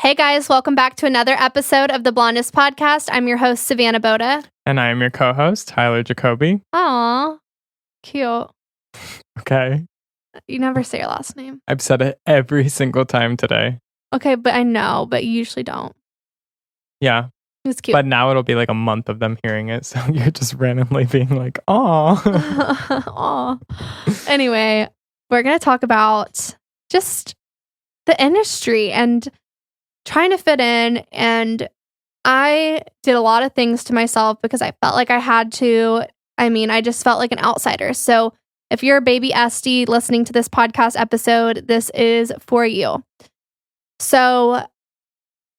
Hey guys, welcome back to another episode of the Blondest Podcast. I'm your host, Savanna Boda. And I am your co-host, Tyler Jacoby. Aw, cute. Okay. You never say your last name. I've said it every single time today. Okay, but I know, but you usually don't. Yeah. It's cute. But now it'll be like a month of them hearing it. So you're just randomly being like, aw. Aw. Anyway, we're going to talk about just the industry and trying to fit in. And I did a lot of things to myself because I felt like I had to. I mean, I just felt like an outsider. So if you're a baby Esty listening to this podcast episode, this is for you. So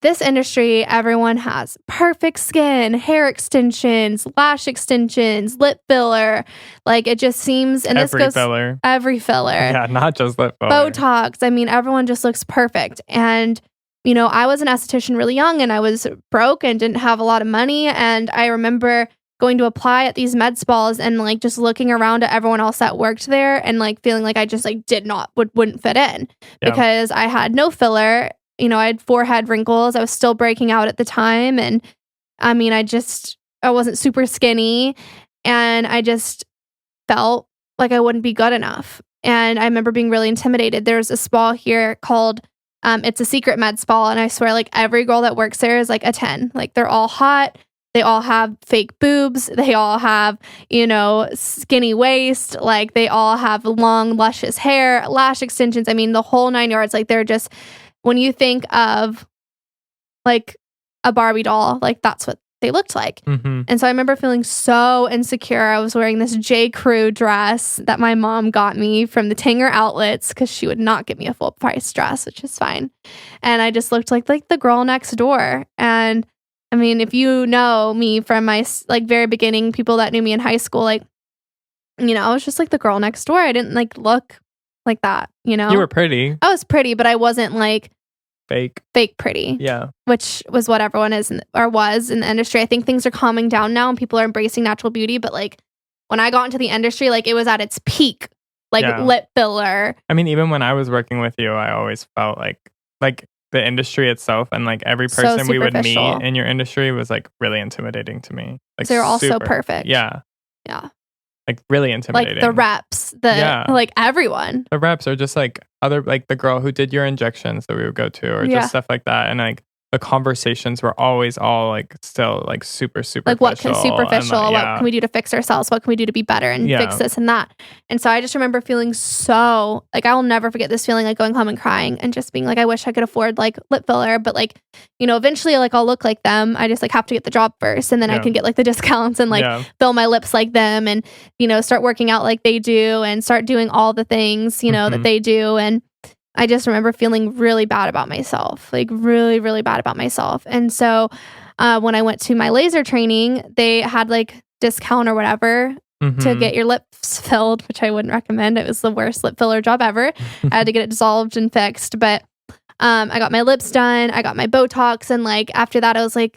this industry, everyone has perfect skin, hair extensions, lash extensions, lip filler. Like it just seems, and Every this goes filler. every filler. Yeah, not just lip filler. Botox. I mean, everyone just looks perfect. And you know, I was an esthetician really young and I was broke and didn't have a lot of money. And I remember going to apply at these med spas and like just looking around at everyone else that worked there and like feeling like I just like wouldn't fit in because I had no filler. You know, I had forehead wrinkles. I was still breaking out at the time. And I mean, I wasn't super skinny and I just felt like I wouldn't be good enough. And I remember being really intimidated. There's a spa here called it's a secret med spa, and I swear, like, every girl that works there is, like, a 10. Like, they're all hot. They all have fake boobs. They all have, you know, skinny waist. Like, they all have long, luscious hair, lash extensions. I mean, the whole 9 yards. Like, they're just, when you think of, like, a Barbie doll, like, that's what they looked like. Mm-hmm. And so I remember feeling so insecure. I was wearing this J. Crew dress that my mom got me from the Tanger outlets because she would not get me a full price dress, which is fine. And I just looked like the girl next door. And I mean, if you know me from my like very beginning, people that knew me in high school, like, you know, I was just like the girl next door. I didn't like look like that, you know? You were pretty. I was pretty, but I wasn't like Fake pretty. Yeah. Which was what everyone is or was in the industry. I think things are calming down now and people are embracing natural beauty. But like when I got into the industry, like it was at its peak, like lip filler. I mean, even when I was working with you, I always felt like the industry itself and like every person we would meet in your industry was like really intimidating to me. Like they're all so perfect. Yeah. Yeah. Like really intimidating. Like the reps, like everyone. The reps are just like other, like the girl who did your injections that we would go to or just stuff like that. And like the conversations were always all like still like super like what can superficial, and, what can we do to fix ourselves? What can we do to be better and fix this and that? And so I just remember feeling so like, I will never forget this feeling, like going home and crying and just being like, I wish I could afford like lip filler, but like, you know, eventually like I'll look like them. I just like have to get the job first and then I can get like the discounts and like fill my lips like them and, you know, start working out like they do and start doing all the things, you know, that they do. And I just remember feeling really bad about myself, like really, really bad about myself. And so when I went to my laser training, they had like discount or whatever to get your lips filled, which I wouldn't recommend. It was the worst lip filler job ever. I had to get it dissolved and fixed. But I got my lips done. I got my Botox. And like after that, I was like,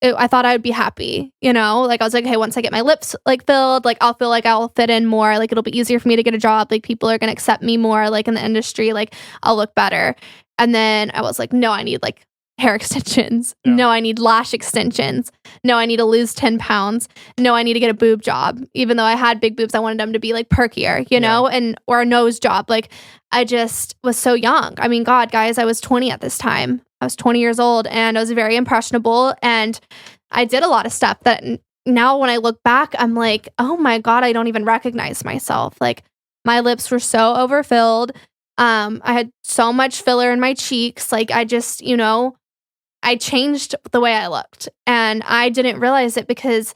I thought I would be happy, you know, like I was like, hey, once I get my lips like filled, like I'll feel like I'll fit in more. Like it'll be easier for me to get a job. Like people are going to accept me more, like in the industry, like I'll look better. And then I was like, no, I need like hair extensions. Yeah. No, I need lash extensions. No, I need to lose 10 pounds. No, I need to get a boob job. Even though I had big boobs, I wanted them to be like perkier, you know, or a nose job. Like I just was so young. I mean, God, guys, I was 20 at this time. I was 20 years old and I was very impressionable and I did a lot of stuff that now when I look back, I'm like, oh my God, I don't even recognize myself. Like my lips were so overfilled. I had so much filler in my cheeks. Like I just, you know, I changed the way I looked and I didn't realize it because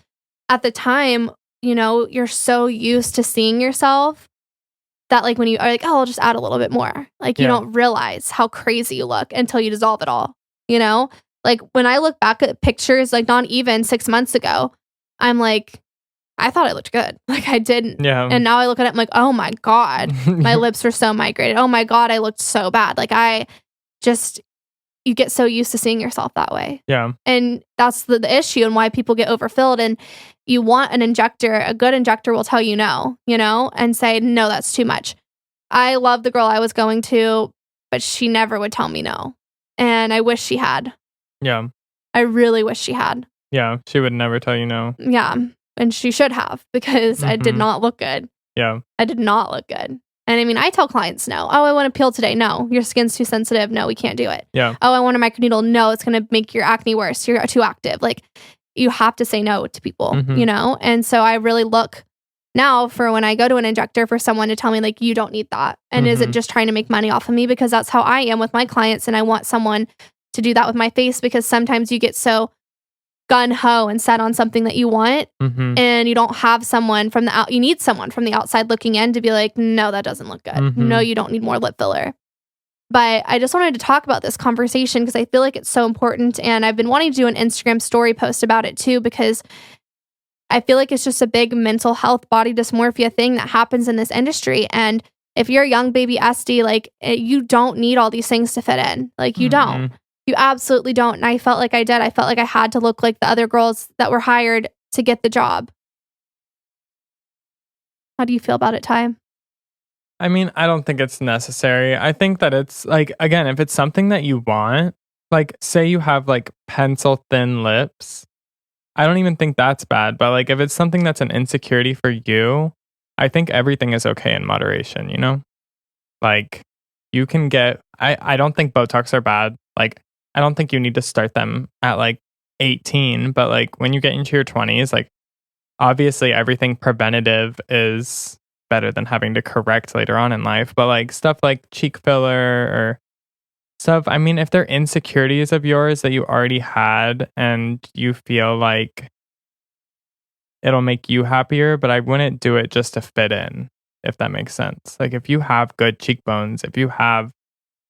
at the time, you know, you're so used to seeing yourself that like when you are like, oh, I'll just add a little bit more. Like you don't realize how crazy you look until you dissolve it all, you know? Like when I look back at pictures, like not even 6 months ago, I'm like, I thought I looked good. Like I didn't. Yeah. And now I look at it, I'm like, oh my God, my lips were so migrated. Oh my God, I looked so bad. Like you get so used to seeing yourself that way. Yeah. And that's the issue and why people get overfilled. And you want an injector, a good injector will tell you no, you know, and say, no, that's too much. I love the girl I was going to, but she never would tell me no. And I wish she had. Yeah. I really wish she had. Yeah. She would never tell you no. Yeah. And she should have, because I did not look good. Yeah. I did not look good. And I mean, I tell clients no. Oh, I want to peel today. No, your skin's too sensitive. No, we can't do it. Yeah. Oh, I want a microneedle. No, it's going to make your acne worse. You're too active. Like, you have to say no to people, you know? And so I really look now for when I go to an injector for someone to tell me, like, you don't need that. And is it just trying to make money off of me? Because that's how I am with my clients. And I want someone to do that with my face, because sometimes you get so gun-ho and set on something that you want, and you don't have someone from the out. You need someone from the outside looking in to be like, no, that doesn't look good. No, you don't need more lip filler. But I just wanted to talk about this conversation because I feel like it's so important, and I've been wanting to do an Instagram story post about it too, because I feel like it's just a big mental health body dysmorphia thing that happens in this industry. And if you're a young baby SD, like, you don't need all these things to fit in. Like, you don't. You absolutely don't. And I felt like I did. I felt like I had to look like the other girls that were hired to get the job. How do you feel about it, Ty? I mean, I don't think it's necessary. I think that it's like, again, if it's something that you want, like, say you have like pencil thin lips, I don't even think that's bad. But like, if it's something that's an insecurity for you, I think everything is okay in moderation, you know? Like, you can get, I don't think Botox are bad. Like, I don't think you need to start them at like 18, but like when you get into your 20s, like, obviously everything preventative is better than having to correct later on in life. But like stuff like cheek filler or stuff, I mean, if they're insecurities of yours that you already had and you feel like it'll make you happier, but I wouldn't do it just to fit in, if that makes sense. Like, if you have good cheekbones, if you have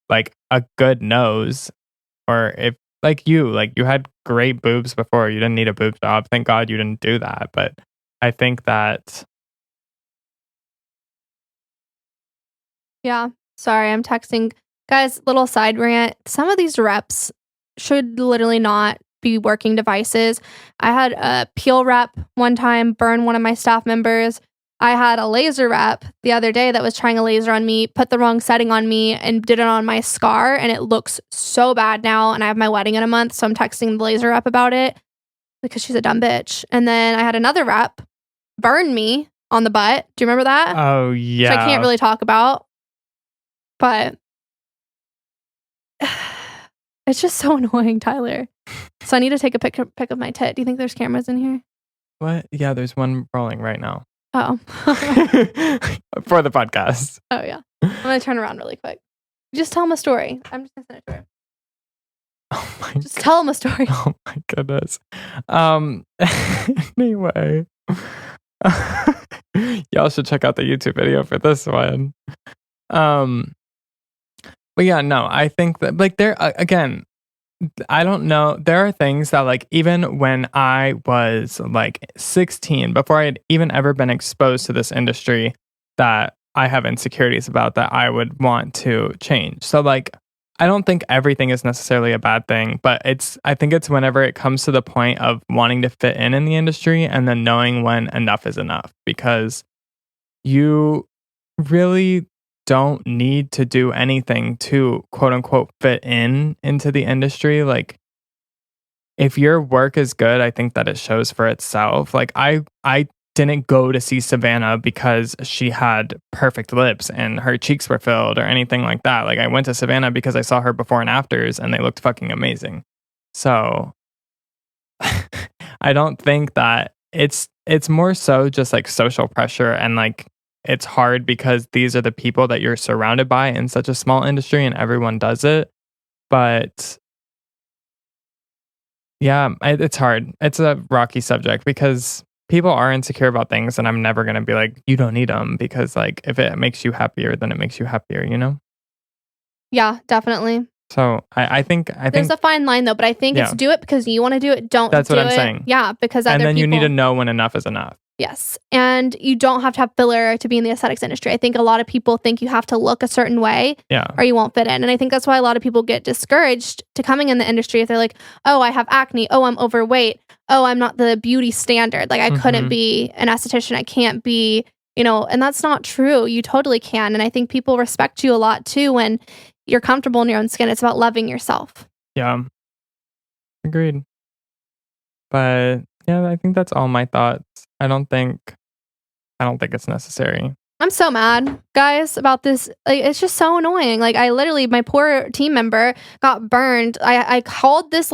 like a good nose, or if like you had great boobs before, you didn't need a boob job. Thank God you didn't do that. But I think that. Yeah. Sorry, I'm texting. Guys, little side rant. Some of these reps should literally not be working devices. I had a peel rep one time burn one of my staff members. I had a laser rep the other day that was trying a laser on me, put the wrong setting on me, and did it on my scar. And it looks so bad now. And I have my wedding in a month. So I'm texting the laser rep about it because she's a dumb bitch. And then I had another rep burn me on the butt. Do you remember that? Oh, yeah. Which I can't really talk about. But it's just so annoying, Tyler. So I need to take a pic of my tit. Do you think there's cameras in here? What? Yeah, there's one rolling right now. Oh. For the podcast. Oh, yeah. I'm going to turn around really quick. Just tell him a story. I'm just going to send it to her. Oh my God. Just tell him a story. Oh my goodness. Anyway. Y'all should check out the YouTube video for this one. But yeah, no, I think that like there, again, I don't know. There are things that like, even when I was like 16, before I had even ever been exposed to this industry, that I have insecurities about that I would want to change. So like, I don't think everything is necessarily a bad thing, but I think it's whenever it comes to the point of wanting to fit in the industry and then knowing when enough is enough, because you really don't need to do anything to quote unquote fit into the industry. Like, if your work is good, I think that it shows for itself. Like, I didn't go to see Savanna because she had perfect lips and her cheeks were filled or anything like that. Like, I went to Savanna because I saw her before and afters and they looked fucking amazing. So I don't think that it's more so just like social pressure, and like, it's hard because these are the people that you're surrounded by in such a small industry and everyone does it. But yeah, it's hard. It's a rocky subject because people are insecure about things, and I'm never going to be like, you don't need them, because like, if it makes you happier, then it makes you happier, you know? Yeah, definitely. So I think there's a fine line though, but I think it's do it because you want to do it. Don't. That's do what I'm it. saying. Yeah, because other and then people, you need to know when enough is enough. Yes. And you don't have to have filler to be in the aesthetics industry. I think a lot of people think you have to look a certain way, or you won't fit in. And I think that's why a lot of people get discouraged to coming in the industry if they're like, oh, I have acne. Oh, I'm overweight. Oh, I'm not the beauty standard. Like, I couldn't be an esthetician. I can't be, and that's not true. You totally can. And I think people respect you a lot too when you're comfortable in your own skin. It's about loving yourself. Yeah. Agreed. But yeah, I think that's all my thoughts. I don't think it's necessary. I'm so mad, guys, about this. Like, it's just so annoying. Like, I literally, my poor team member got burned. I called this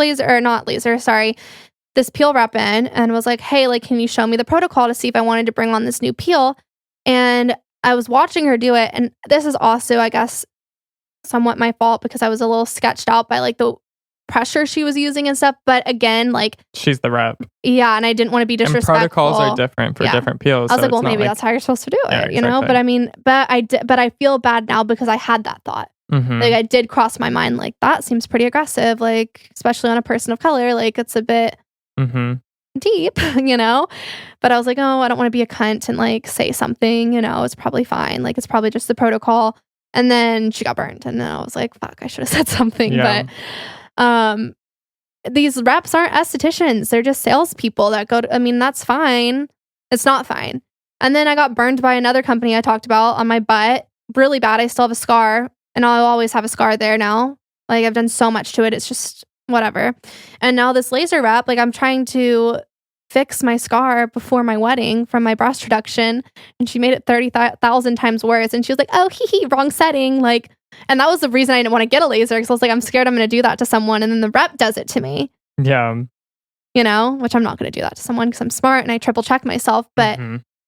this peel rep in and was like, hey, like, can you show me the protocol to see if I wanted to bring on this new peel? And I was watching her do it. And this is also, I guess, somewhat my fault because I was a little sketched out by like the pressure she was using and stuff. But again, like, she's the rep. Yeah, and I didn't want to be disrespectful. And protocols are different for different peels. I was like, well, maybe that's how you're supposed to do it, you know? But I mean, but I feel bad now because I had that thought. Like, I did cross my mind, like, that seems pretty aggressive, like, especially on a person of color. Like, it's a bit deep, you know? But I was like, oh, I don't want to be a cunt and like say something, you know, it's probably fine. Like, it's probably just the protocol. And then she got burned. And then I was like, fuck, I should have said something. Yeah. But these reps aren't estheticians. They're just salespeople that go to, I mean, that's fine. It's not fine. And then I got burned by another company I talked about on my butt. Really bad. I still have a scar. And I'll always have a scar there now. Like, I've done so much to it. It's just whatever. And now this laser rep, like, I'm trying to fix my scar before my wedding from my breast reduction. And she made it 30,000 times worse. And she was like, oh, wrong setting. Like, and that was the reason I didn't want to get a laser, because I was like, I'm scared I'm going to do that to someone. And then the rep does it to me. Yeah. You know, which I'm not going to do that to someone because I'm smart and I triple check myself. But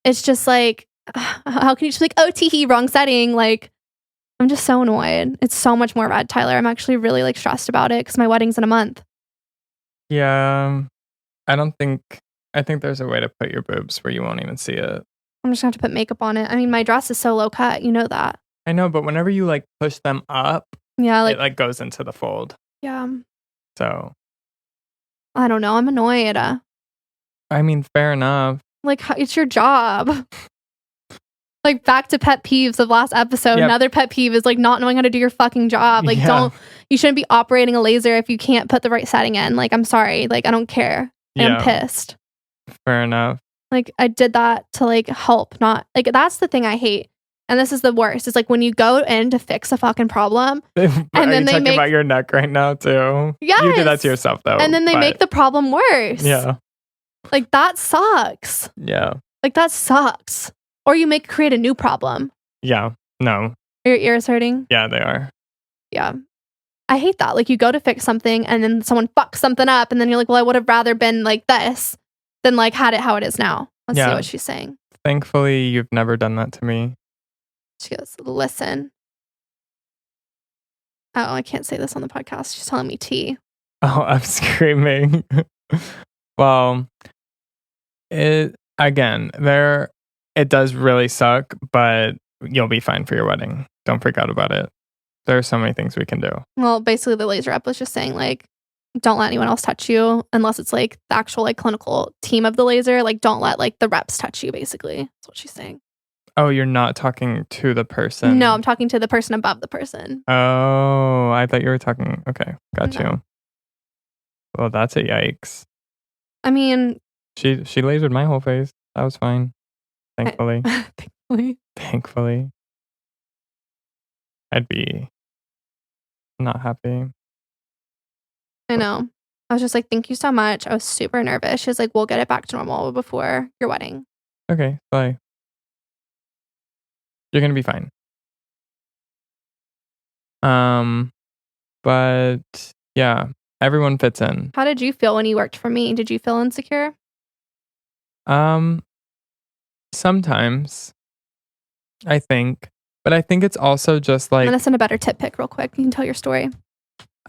it's just like, how can you just be like, oh, wrong setting? Like, I'm just so annoyed. It's so much more red, Tyler. I'm actually really like stressed about it because my wedding's in a month. Yeah. I think there's a way to put your boobs where you won't even see it. I'm just going to have to put makeup on it. I mean, my dress is so low cut. You know that. I know, but whenever you like push them up, yeah, like, it like goes into the fold. Yeah. So. I don't know. I'm annoyed. I mean, fair enough. Like, it's your job. Like, back to pet peeves of last episode. Yep. Another pet peeve is like not knowing how to do your fucking job. Like, you shouldn't be operating a laser if you can't put the right setting in. Like, I'm sorry. Like, I don't care. I'm pissed. Fair enough. Like, I did that to like help, not like, that's the thing I hate. And this is the worst. It's like when you go in to fix a fucking problem, and then they make about your neck right now too. Yes. You did that to yourself though. And then they make the problem worse. Yeah. Like, that sucks. Yeah. Like, that sucks. Or you create a new problem. Yeah. No. Your ears hurting? Yeah, they are. Yeah. I hate that. Like, you go to fix something and then someone fucks something up and then you're like, well, I would have rather been like this than like had it how it is now. Let's see what she's saying. Thankfully, you've never done that to me. She goes, listen. Oh, I can't say this on the podcast. She's telling me tea. Oh, I'm screaming. Well, it does really suck, but you'll be fine for your wedding. Don't freak out about it. There are so many things we can do. Well, basically the laser rep was just saying like, don't let anyone else touch you unless it's like the actual like clinical team of the laser. Like, don't let like the reps touch you, basically. That's what she's saying. Oh, you're not talking to the person? No, I'm talking to the person above the person. Oh, I thought you were talking. Okay, got you. Well, that's a yikes. I mean, she lasered my whole face. That was fine. Thankfully. Thankfully. I'd be not happy. I know. I was just like, thank you so much. I was super nervous. She was like, we'll get it back to normal before your wedding. Okay, bye. You're going to be fine. But yeah, everyone fits in. How did you feel when you worked for me? Did you feel insecure? Sometimes, I think. But I think it's also just like... I'm going to send a better tip pic real quick. You can tell your story.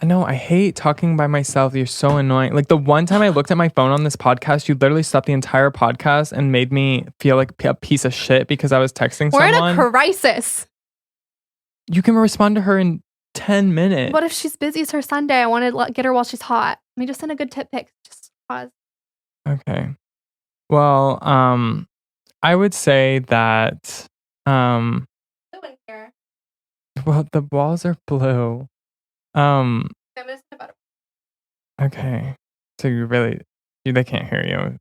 I know. I hate talking by myself. You're so annoying. Like, the one time I looked at my phone on this podcast, you literally stopped the entire podcast and made me feel like a piece of shit because I was texting someone. We're in a crisis. You can respond to her in 10 minutes. What if she's busy? It's her Sunday. I want to get her while she's hot. Let me just send a good tip pic. Just pause. Okay. Well, I would say that... Well, the walls are blue. Okay. So they can't hear you.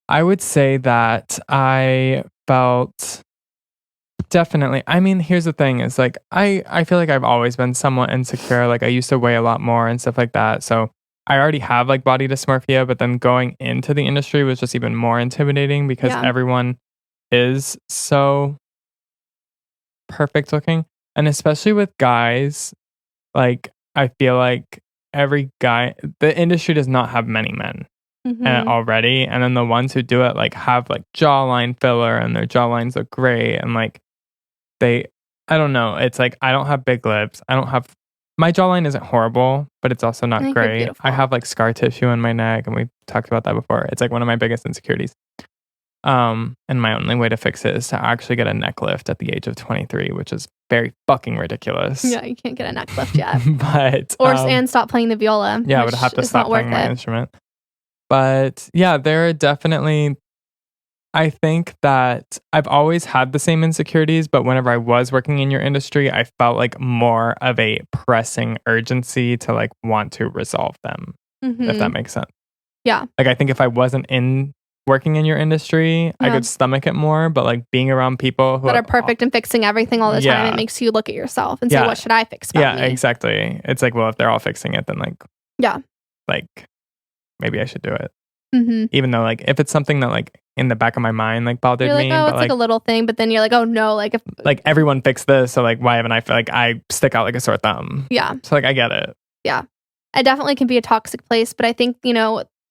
I would say that I felt Definitely. I mean, here's the thing is like, I feel like I've always been somewhat insecure. Like I used to weigh a lot more and stuff like that. So I already have like body dysmorphia, but then going into the industry was just even more intimidating because everyone is so perfect looking. And especially with guys, like I feel like every guy, the industry does not have many men already. And then the ones who do it like have like jawline filler and their jawlines look great. And like I don't know. It's like I don't have big lips. My jawline isn't horrible, but it's also not great. I have like scar tissue in my neck, and we talked about that before. It's like one of my biggest insecurities. And my only way to fix it is to actually get a neck lift at the age of 23, which is very fucking ridiculous. Yeah, you can't get a neck lift yet. But and stop playing the viola. Yeah, I would have to stop playing my instrument. But yeah, there are definitely. I think that I've always had the same insecurities, but whenever I was working in your industry, I felt like more of a pressing urgency to like want to resolve them, if that makes sense. Yeah. Like I think if I wasn't working in your industry, I could stomach it more, but like being around people who that are perfect and fixing everything all the time, it makes you look at yourself and say, what should I fix about me? Exactly. It's like, well, if they're all fixing it, then like maybe I should do it. Even though like if it's something that like in the back of my mind like bothered you're like, me, oh, but it's like a little thing, but then you're like, oh no, like if like everyone fixed this, so like why haven't I feel like I stick out like a sore thumb? Yeah. So like I get it. Yeah. It definitely can be a toxic place, but I think,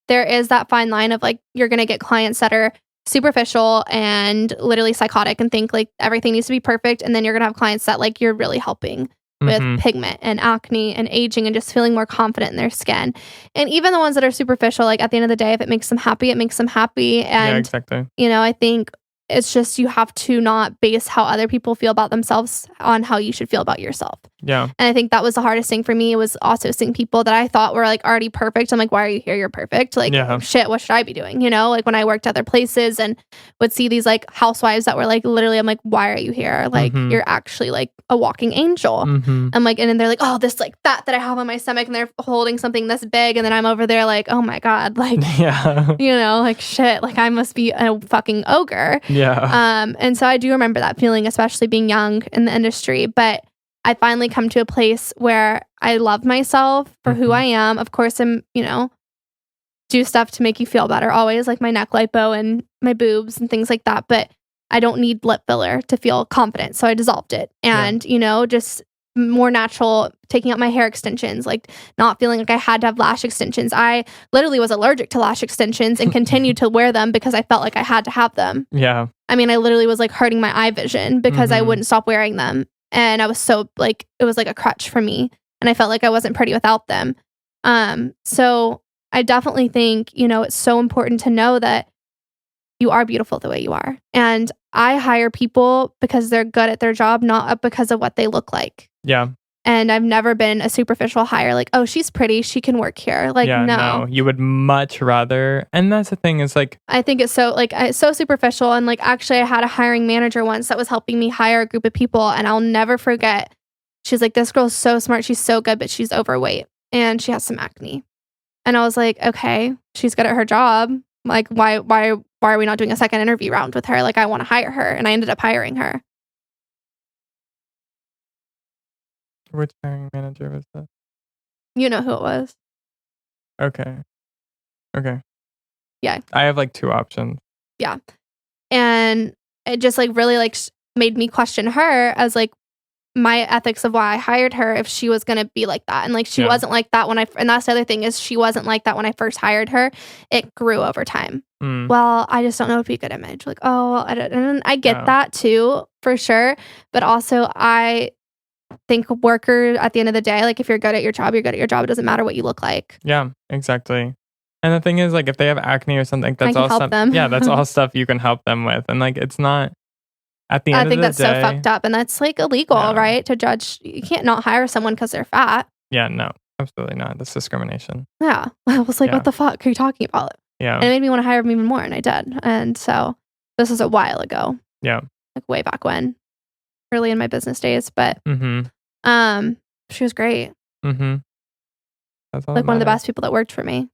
there is that fine line of like you're gonna get clients that are superficial and literally psychotic and think like everything needs to be perfect, and then you're gonna have clients that like you're really helping with pigment and acne and aging and just feeling more confident in their skin. And even the ones that are superficial, like at the end of the day, if it makes them happy, it makes them happy. And, exactly. I think it's just you have to not base how other people feel about themselves on how you should feel about yourself. Yeah. And I think that was the hardest thing for me, was also seeing people that I thought were like already perfect. I'm like, why are you here? You're perfect. Like, shit, what should I be doing? Like when I worked other places and would see these like housewives that were like, literally, I'm like, why are you here? Like, you're actually like a walking angel. I'm like, and then they're like, oh, this like that I have on my stomach, and they're holding something this big. And then I'm over there like, oh my God, like, like shit, like I must be a fucking ogre. Yeah. And so I do remember that feeling, especially being young in the industry. But I finally come to a place where I love myself for who I am. Of course, I'm, do stuff to make you feel better always, like my neck lipo and my boobs and things like that. But I don't need lip filler to feel confident. So I dissolved it. And, just more natural, taking out my hair extensions, like not feeling like I had to have lash extensions. I literally was allergic to lash extensions and continued to wear them because I felt like I had to have them. Yeah. I mean, I literally was like hurting my eye vision because I wouldn't stop wearing them. And I was so like, it was like a crutch for me. And I felt like I wasn't pretty without them. So I definitely think, it's so important to know that you are beautiful the way you are. And I hire people because they're good at their job, not because of what they look like. Yeah. And I've never been a superficial hire, like, oh, she's pretty, she can work here. Like, no. You would much rather. And that's the thing is like, I think it's so like, it's so superficial. And like, actually, I had a hiring manager once that was helping me hire a group of people. And I'll never forget. She's like, this girl's so smart. She's so good, but she's overweight and she has some acne. And I was like, okay, she's good at her job. Like, why are we not doing a second interview round with her? Like, I want to hire her. And I ended up hiring her. Which hiring manager was that? You know who it was. Okay. Yeah. I have like two options. Yeah. And it just like really like made me question her as like my ethics of why I hired her if she was going to be like that. And like, she wasn't like that and that's the other thing is she wasn't like that when I first hired her. It grew over time. Well, I just don't know if you good image. Like, oh, well, and I get that too, for sure. But also I think worker at the end of the day, like if you're good at your job, you're good at your job. It doesn't matter what you look like. Yeah, exactly. And the thing is like if they have acne or something, that's all stuff. Them. Yeah, that's all stuff you can help them with. And like it's not at the end of the day. I think that's so fucked up. And that's like illegal, right? To judge. You can't not hire someone because they're fat. Yeah, no, absolutely not. That's discrimination. Yeah. I was like, what the fuck are you talking about? Yeah. And it made me want to hire them even more. And I did. And so this was a while ago. Yeah. Like way back when. Early in my business days. But she was great. That's all like one of the best people that worked for me.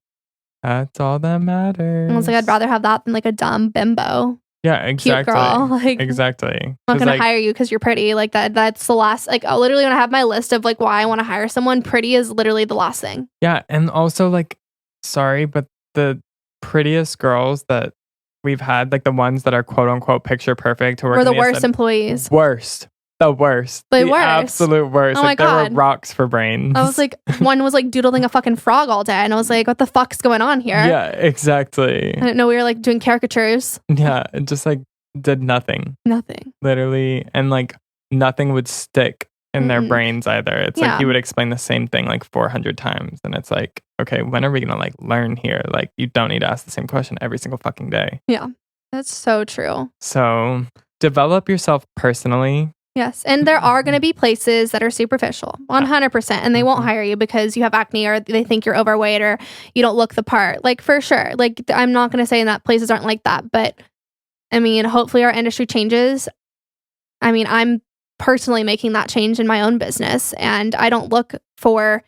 That's all that matters. I was like, I'd rather have that than like a dumb bimbo. Yeah, exactly. Cute girl. Like, exactly. I'm not going to hire you because you're pretty. Like that's the last, like, literally when I have my list of like why I want to hire someone, pretty is literally the last thing. Yeah. And also like, sorry, but the prettiest girls that we've had, like the ones that are quote unquote picture perfect, who were the worst employees. The worst. The worst. Absolute worst. Oh like my God. There were rocks for brains. I was like, one was like doodling a fucking frog all day. And I was like, what the fuck's going on here? Yeah, exactly. I didn't know we were like doing caricatures. Yeah, it just like did nothing. Nothing. Literally. And like nothing would stick in their brains either. It's like you would explain the same thing like 400 times. And it's like, okay, when are we going to like learn here? Like you don't need to ask the same question every single fucking day. Yeah, that's so true. So develop yourself personally. Yes. And there are going to be places that are superficial, 100%. And they won't hire you because you have acne or they think you're overweight or you don't look the part. Like, for sure. Like, I'm not going to say that places aren't like that. But, I mean, hopefully our industry changes. I mean, I'm personally making that change in my own business. And I don't look for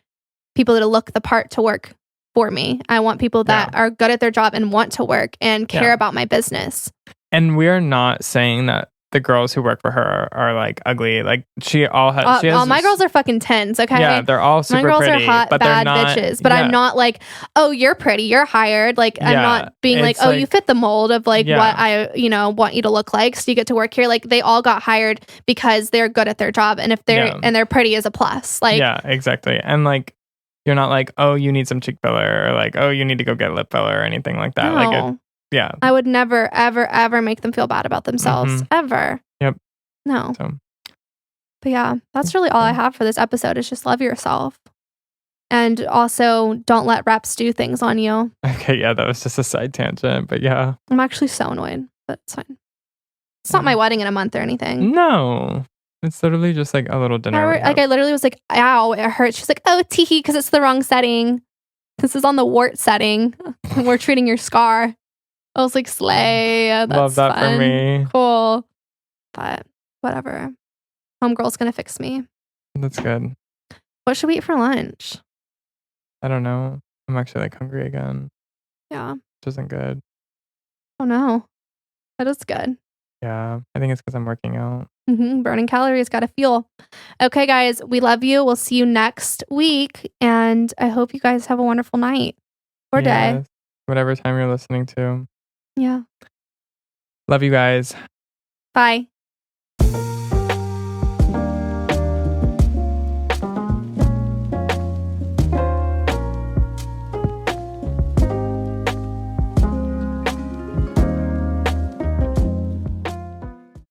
people that look the part to work for me. I want people that are good at their job and want to work and care about my business. And we're not saying that the girls who work for her are like ugly. Like all my girls are fucking 10s, okay? Yeah, they're all super pretty. My girls are hot, but bad not, bitches. But I'm not like, oh, you're pretty, you're hired. Like, I'm not being like, oh, you fit the mold of like what I, want you to look like. So you get to work here. Like, they all got hired because they're good at their job. And if they're pretty is a plus. Like, yeah, exactly. And like, you're not like, oh, you need some cheek filler or like, oh, you need to go get lip filler or anything like that. No. Like, yeah. I would never, ever, ever make them feel bad about themselves. Ever. Yep. No. But yeah, that's really all I have for this episode is just love yourself. And also don't let reps do things on you. Okay, yeah, that was just a side tangent, but yeah. I'm actually so annoyed, but it's fine. It's not my wedding in a month or anything. No. It's literally just like a little dinner. I literally was like, ow, it hurts. She's like, oh, teehee, because it's the wrong setting. This is on the wart setting. We're treating your scar. I was like, slay. That's love that fun. For me. Cool. But whatever. Homegirl's going to fix me. That's good. What should we eat for lunch? I don't know. I'm actually like hungry again. Yeah. Which isn't good. Oh no. That is good. Yeah. I think it's because I'm working out. Burning calories, got to fuel. Okay, guys. We love you. We'll see you next week. And I hope you guys have a wonderful night or day. Whatever time you're listening to. Yeah. Love you guys. Bye.